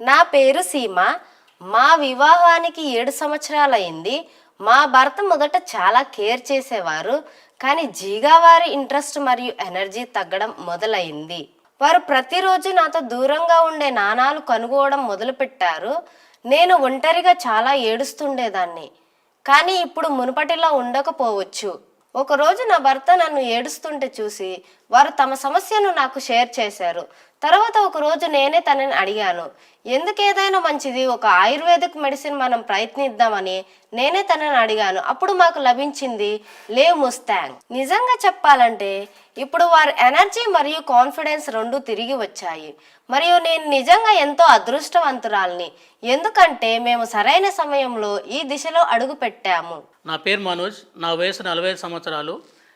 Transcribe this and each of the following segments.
నా పేరు సీమ. మా వివాహానికి 7 సంవత్సరాలైంది. మా భర్త మొదట చాలా కేర్ చేసేవారు, కానీ జీగా వారి ఇంట్రెస్ట్ మరియు ఎనర్జీ తగ్గడం మొదలైంది. వారు ప్రతిరోజు నాతో దూరంగా ఉండే నాణాలు కనుగోవడం మొదలుపెట్టారు. నేను ఒంటరిగా చాలా ఏడుస్తుండేదాన్ని, కానీ ఇప్పుడు మునుపటిలా ఉండకపోవచ్చు. ఒకరోజు నా భర్త నన్ను ఏడుస్తుంటే చూసి వారు తమ సమస్యను నాకు షేర్ చేశారు. తర్వాత ఒకరోజు నేనే తనని అడిగాను, ఎందుకు ఏదైనా మంచిది ఒక ఆయుర్వేదిక్ మెడిసిన్ మనం ప్రయత్నిద్దామని నేనే తనని అడిగాను. అప్పుడు మాకు లభించింది లివ్ ముస్తాంగ్. నిజంగా చెప్పాలంటే ఇప్పుడు వారి ఎనర్జీ మరియు కాన్ఫిడెన్స్ రెండు తిరిగి వచ్చాయి. మరియు నేను నిజంగా ఎంతో అదృష్టవంతురాల్ని, ఎందుకంటే మేము సరైన సమయంలో ఈ దిశలో అడుగు పెట్టాము. నా పేరు మనోజ్. నా వయసు 45 సంవత్సరాలు.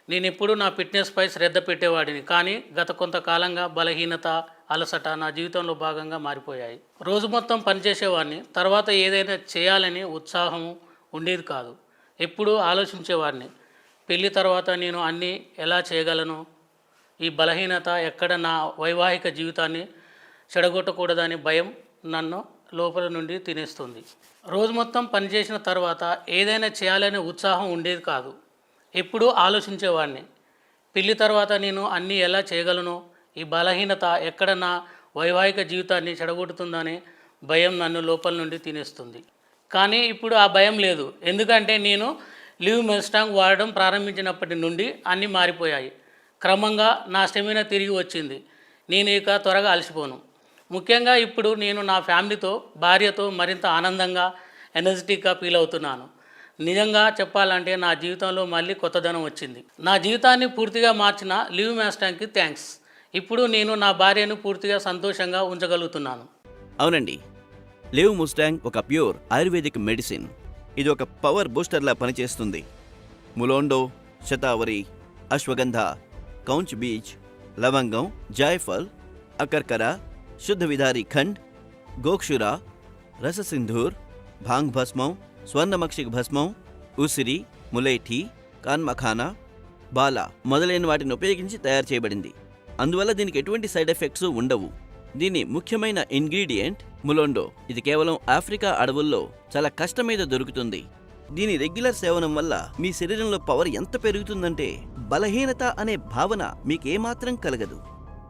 నేను ఎప్పుడు నా ఫిట్నెస్పై శ్రద్ధ పెట్టేవాడిని, కానీ గత కొంతకాలంగా బలహీనత, అలసట నా జీవితంలో భాగంగా మారిపోయాయి. రోజు మొత్తం పనిచేసేవాడిని, తర్వాత ఏదైనా చేయాలని ఉత్సాహం ఉండేది కాదు. ఎప్పుడూ ఆలోచించేవాడిని, పెళ్ళి తర్వాత నేను అన్నీ ఎలా చేయగలను, ఈ బలహీనత ఎక్కడ నా వైవాహిక జీవితాన్ని చెడగొట్టకూడదని భయం నన్ను లోపల నుండి తినేస్తుంది. రోజు మొత్తం పనిచేసిన తర్వాత ఏదైనా చేయాలనే ఉత్సాహం ఉండేది కాదు. ఎప్పుడూ ఆలోచించేవాడిని, పెళ్ళి తర్వాత నేను అన్నీ ఎలా చేయగలను, ఈ బలహీనత ఎక్కడ నా వైవాహిక జీవితాన్ని చెడగొడుతుందని భయం నన్ను లోపల నుండి తినేస్తుంది. కానీ ఇప్పుడు ఆ భయం లేదు, ఎందుకంటే నేను లివ్ ముస్తాంగ్ వాడడం ప్రారంభించినప్పటి నుండి అన్నీ మారిపోయాయి. క్రమంగా నా స్టెమినా తిరిగి వచ్చింది. నేను ఇక త్వరగా అలసిపోను. ముఖ్యంగా ఇప్పుడు నేను నా ఫ్యామిలీతో, భార్యతో మరింత ఆనందంగా, ఎనర్జెటిక్గా ఫీల్ అవుతున్నాను. నిజంగా చెప్పాలంటే నా జీవితంలో మళ్ళీ కొత్తదనం వచ్చింది. నా జీవితాన్ని పూర్తిగా మార్చిన లివ్ ముస్తాంగ్కి థ్యాంక్స్. ఇప్పుడు నేను నా భార్యను పూర్తిగా సంతోషంగా ఉంచగలుగుతున్నాను. అవునండి, లివ్ ముస్తాంగ్ ఒక ప్యూర్ ఆయుర్వేదిక్ మెడిసిన్. ఇది ఒక పవర్ బూస్టర్లా పనిచేస్తుంది. ములోండో, శతావరి, అశ్వగంధ, కౌంచ్ బీజ్, లవంగం, జాయఫల్, అకర్కర, శుద్ధ విధారి ఖండ్, గోక్షురా, రససింధూర్, భాంగ్ భస్మం, స్వర్ణమక్షిక్ భస్మం, ఉసిరి, ములేఠీ, కాన్మఖానా, బాలా మొదలైన వాటిని ఉపయోగించి తయారు చేయబడింది. అందువల్ల దీనికి ఎటువంటి సైడ్ ఎఫెక్ట్స్ ఉండవు. దీని ముఖ్యమైన ఇంగ్రీడియంట్ ములోండో. ఇది కేవలం ఆఫ్రికా అడవుల్లో చాలా కష్టం మీద దొరుకుతుంది. దీని రెగ్యులర్ సేవనం వల్ల మీ శరీరంలో పవర్ ఎంత పెరుగుతుందంటే బలహీనత అనే భావన మీకేమాత్రం కలగదు.